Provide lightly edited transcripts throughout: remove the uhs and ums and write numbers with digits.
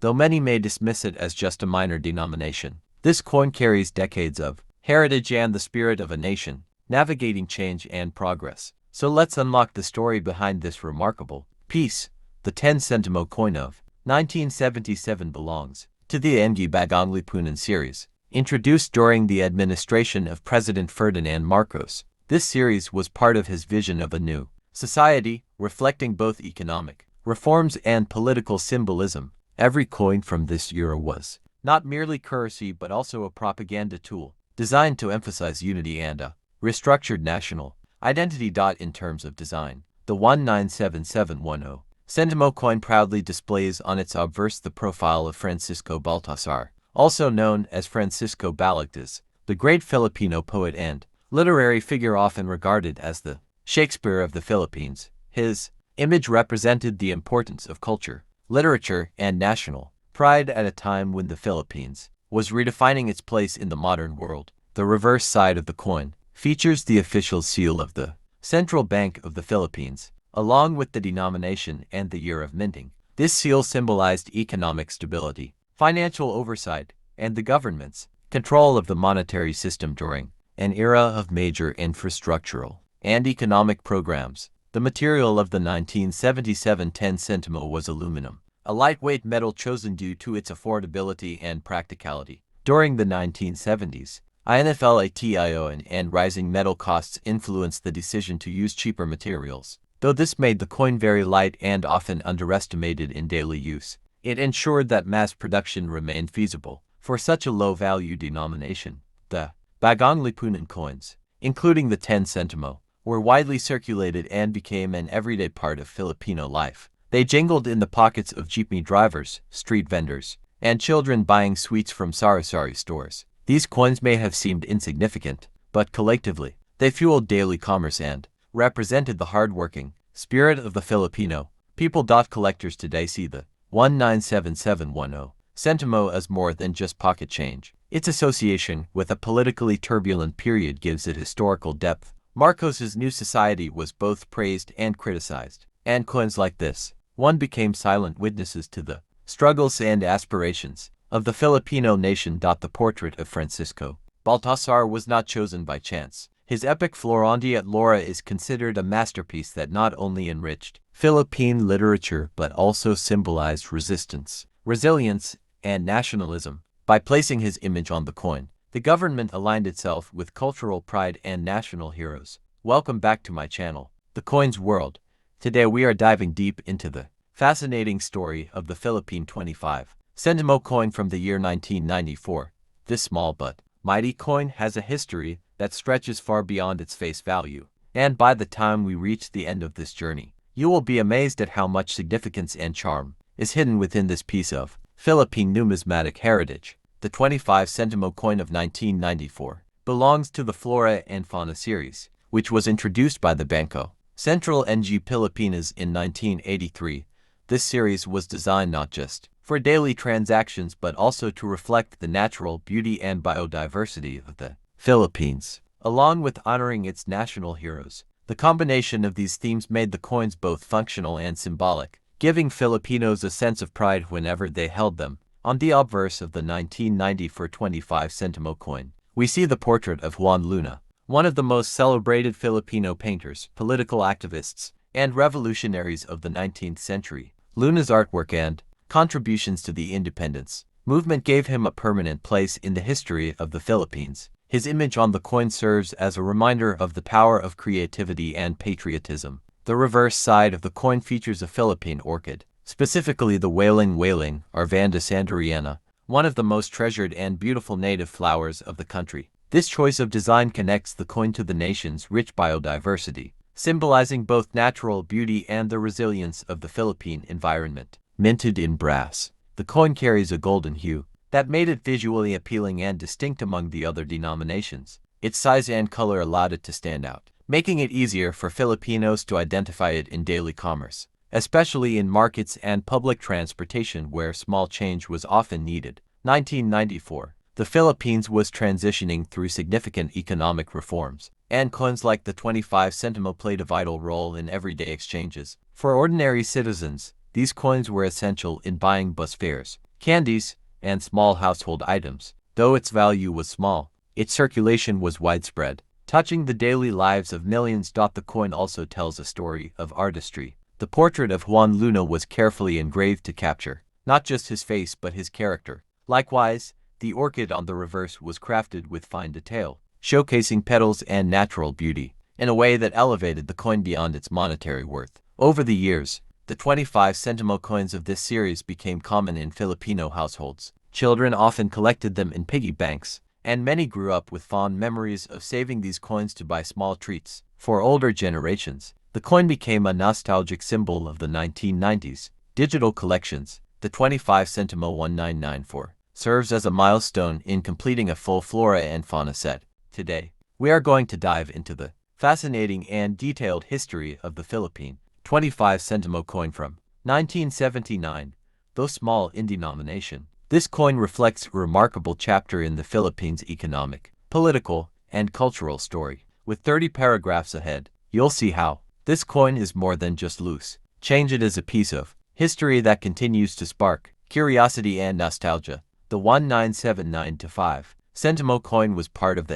though many may dismiss it as just a minor denomination. This coin carries decades of heritage and the spirit of a nation, navigating change and progress. So let's unlock the story behind this remarkable piece. The 10 Sentimo coin of 1977 belongs to the Bagong Lipunan series, introduced during the administration of President Ferdinand Marcos. This series was part of his vision of a new society, reflecting both economic reforms and political symbolism. Every coin from this era was not merely currency but also a propaganda tool, designed to emphasize unity and a restructured national identity. In terms of design, the 197710 Sentimo coin proudly displays on its obverse the profile of Francisco Baltazar, also known as Francisco Baltazar, the great Filipino poet and literary figure often regarded as the Shakespeare of the Philippines. His image represented the importance of culture, literature, and national pride at a time when the Philippines was redefining its place in the modern world. The reverse side of the coin features the official seal of the Central Bank of the Philippines, along with the denomination and the year of minting. This seal symbolized economic stability, financial oversight, and the government's control of the monetary system during an era of major infrastructural and economic programs. The material of the 1977 10 Sentimo was aluminum, a lightweight metal chosen due to its affordability and practicality. During the 1970s, inflation and rising metal costs influenced the decision to use cheaper materials. Though this made the coin very light and often underestimated in daily use, it ensured that mass production remained feasible for such a low-value denomination. The Bagong Lipunan coins, including the 10 Sentimo, were widely circulated and became an everyday part of Filipino life. They jingled in the pockets of jeepney drivers, street vendors, and children buying sweets from sari-sari stores. These coins may have seemed insignificant, but collectively, they fueled daily commerce and represented the hard-working spirit of the Filipino people. Collectors today see the 197710 Sentimo as more than just pocket change. Its association with a politically turbulent period gives it historical depth. Marcos's new society was both praised and criticized, and coins like this one became silent witnesses to the struggles and aspirations of the Filipino nation. The portrait of Francisco Baltazar was not chosen by chance. His epic Florandi at Laura is considered a masterpiece that not only enriched Philippine literature but also symbolized resistance, resilience, and nationalism. By placing his image on the coin, the government aligned itself with cultural pride and national heroes. Welcome back to my channel, The Coins World. Today we are diving deep into the fascinating story of the Philippine 25 Sentimo coin from the year 1994. This small but mighty coin has a history that stretches far beyond its face value, and by the time we reach the end of this journey, you will be amazed at how much significance and charm is hidden within this piece of Philippine numismatic heritage. The 25 Sentimo coin of 1994 belongs to the Flora and Fauna series, which was introduced by the Bangko Sentral ng Pilipinas in 1983. This series was designed not just for daily transactions but also to reflect the natural beauty and biodiversity of the Philippines, along with honoring its national heroes. The combination of these themes made the coins both functional and symbolic, giving Filipinos a sense of pride whenever they held them. On the obverse of the 1994 25 Sentimo coin, we see the portrait of Juan Luna, one of the most celebrated Filipino painters, political activists, and revolutionaries of the 19th century. Luna's artwork and contributions to the independence movement gave him a permanent place in the history of the Philippines. His image on the coin serves as a reminder of the power of creativity and patriotism. The reverse side of the coin features a Philippine orchid, specifically the wailing Arvanda sanderiana, one of the most treasured and beautiful native flowers of the country. This choice of design connects the coin to the nation's rich biodiversity, symbolizing both natural beauty and the resilience of the Philippine environment. Minted in brass, the coin carries a golden hue that made it visually appealing and distinct among the other denominations. Its size and color allowed it to stand out, making it easier for Filipinos to identify it in daily commerce, especially in markets and public transportation where small change was often needed. 1994. The Philippines was transitioning through significant economic reforms, and coins like the 25 Sentimo played a vital role in everyday exchanges. For ordinary citizens, these coins were essential in buying bus fares, candies, and small household items. Though its value was small, its circulation was widespread, touching the daily lives of millions. The coin also tells a story of artistry. The portrait of Juan Luna was carefully engraved to capture not just his face but his character. Likewise, the orchid on the reverse was crafted with fine detail, showcasing petals and natural beauty in a way that elevated the coin beyond its monetary worth. Over the years, the 25 Sentimo coins of this series became common in Filipino households. Children often collected them in piggy banks, and many grew up with fond memories of saving these coins to buy small treats. For older generations, the coin became a nostalgic symbol of the 1990s. Digital collections. The 25 Sentimo 1994 serves as a milestone in completing a full flora and fauna set. Today, we are going to dive into the fascinating and detailed history of the Philippine 25 Sentimo coin from 1979. Though small in denomination, this coin reflects a remarkable chapter in the Philippines' economic, political, and cultural story. With 30 paragraphs ahead, you'll see how this coin is more than just loose change. It is a piece of history that continues to spark curiosity and nostalgia. The 1979-5 Sentimo coin was part of the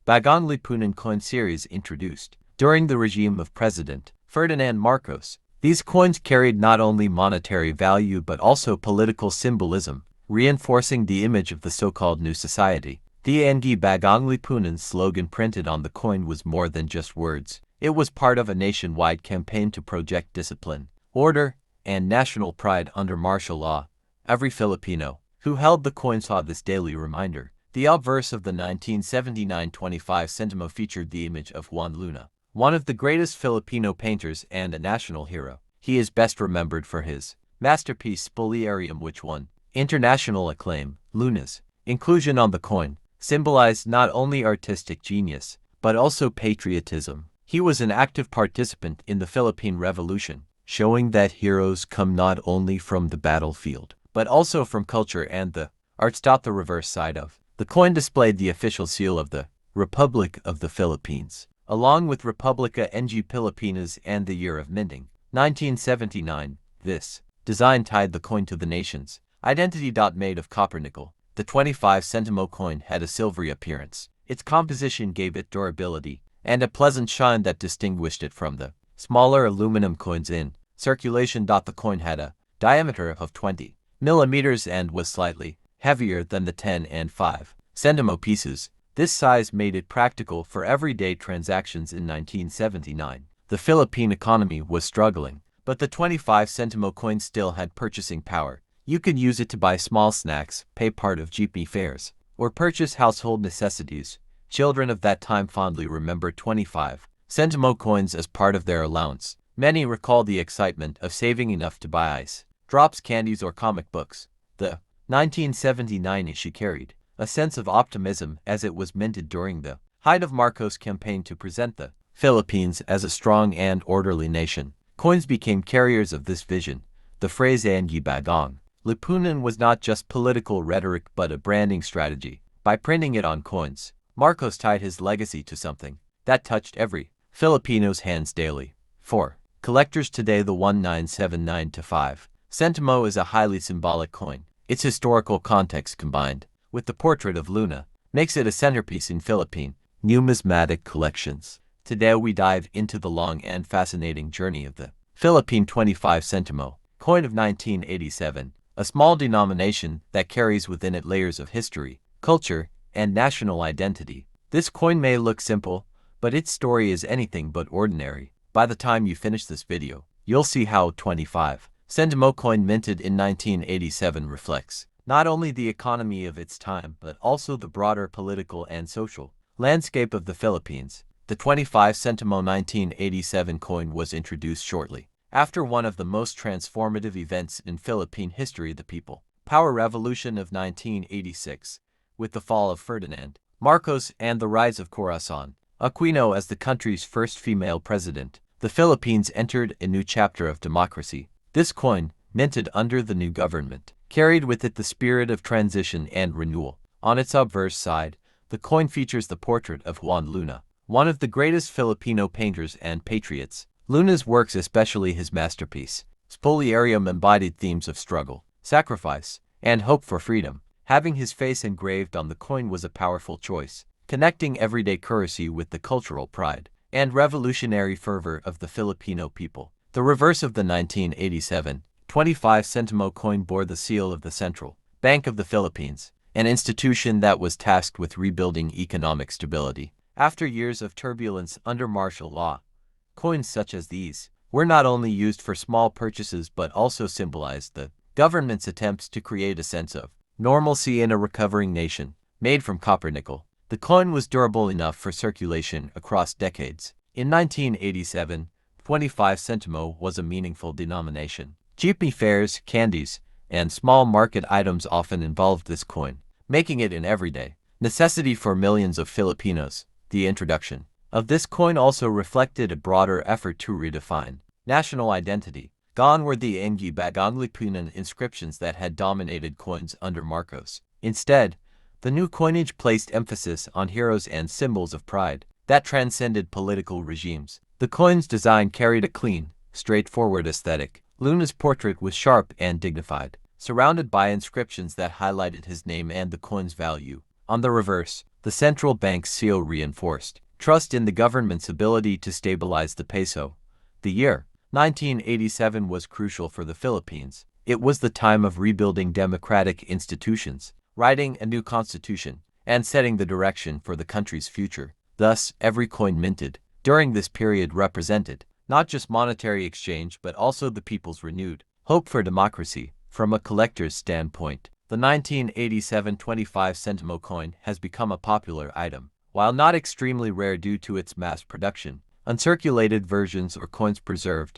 Bagong Lipunan coin series introduced during the regime of President Ferdinand Marcos. These coins carried not only monetary value but also political symbolism, reinforcing the image of the so-called new society. The Bagong Lipunan slogan printed on the coin was more than just words. It was part of a nationwide campaign to project discipline, order, and national pride under martial law. Every Filipino who held the coin saw this daily reminder. The obverse of the 1979 25 Sentimo featured the image of Juan Luna, one of the greatest Filipino painters and a national hero. He is best remembered for his masterpiece Spoliarium, which won international acclaim. Luna's inclusion on the coin symbolized not only artistic genius, but also patriotism. He was an active participant in the Philippine Revolution, showing that heroes come not only from the battlefield, but also from culture and the arts. The reverse side of the coin displayed the official seal of the Republic of the Philippines, along with Republica ng Pilipinas and the year of minting, 1979. This design tied the coin to the nation's identity. Made of copper nickel, the 25 Sentimo coin had a silvery appearance. Its composition gave it durability and a pleasant shine that distinguished it from the smaller aluminum coins in circulation. The coin had a diameter of 20 millimeters and was slightly heavier than the 10 and 5 Sentimo pieces. This size made it practical for everyday transactions. In 1979, the Philippine economy was struggling, but the 25 Sentimo coin still had purchasing power. You could use it to buy small snacks, pay part of jeepney fares, or purchase household necessities. Children of that time fondly remember 25 Sentimo coins as part of their allowance. Many recall the excitement of saving enough to buy ice, drops, candies, or comic books. The 1979 issue carried a sense of optimism as it was minted during the height of Marcos' campaign to present the Philippines as a strong and orderly nation. Coins became carriers of this vision. The phrase Bagong Lipunan was not just political rhetoric but a branding strategy. By printing it on coins, Marcos tied his legacy to something that touched every Filipino's hands daily. 4. Collectors today. The 1979-5 Sentimo is a highly symbolic coin. Its historical context combined with the portrait of Luna makes it a centerpiece in Philippine numismatic collections. Today we dive into the long and fascinating journey of the Philippine 25 Sentimo coin of 1987, a small denomination that carries within it layers of history, culture, and national identity. This coin may look simple, but its story is anything but ordinary. By the time you finish this video, you'll see how 25 Sentimo coin minted in 1987 reflects not only the economy of its time but also the broader political and social landscape of the Philippines. The 25 Sentimo 1987 coin was introduced shortly after one of the most transformative events in Philippine history, the People Power Revolution of 1986. With the fall of Ferdinand Marcos and the rise of Corazon Aquino as the country's first female president, the Philippines entered a new chapter of democracy. This coin, minted under the new government, carried with it the spirit of transition and renewal. On its obverse side, the coin features the portrait of Juan Luna, one of the greatest Filipino painters and patriots. Luna's works, especially his masterpiece Spoliarium, embodied themes of struggle, sacrifice, and hope for freedom. Having his face engraved on the coin was a powerful choice, connecting everyday currency with the cultural pride and revolutionary fervor of the Filipino people. The reverse of the 1987 25 Sentimo coin bore the seal of the Central Bank of the Philippines, an institution that was tasked with rebuilding economic stability. After years of turbulence under martial law, coins such as these were not only used for small purchases but also symbolized the government's attempts to create a sense of normalcy in a recovering nation. Made from copper nickel, the coin was durable enough for circulation across decades. In 1987, 25 Sentimo was a meaningful denomination. Jeepney fares, candies, and small market items often involved this coin, making it an everyday necessity for millions of Filipinos. The introduction of this coin also reflected a broader effort to redefine national identity. Gone were the Bagong Lipunan inscriptions that had dominated coins under Marcos. Instead, the new coinage placed emphasis on heroes and symbols of pride that transcended political regimes. The coin's design carried a clean, straightforward aesthetic. Luna's portrait was sharp and dignified, surrounded by inscriptions that highlighted his name and the coin's value. On the reverse, the central bank's seal reinforced trust in the government's ability to stabilize the peso. The year 1987 was crucial for the Philippines. It was the time of rebuilding democratic institutions, writing a new constitution, and setting the direction for the country's future. Thus, every coin minted during this period represented not just monetary exchange but also the people's renewed hope for democracy. From a collector's standpoint, the 1987 25 Sentimo coin has become a popular item. While not extremely rare due to its mass production, uncirculated versions or coins preserved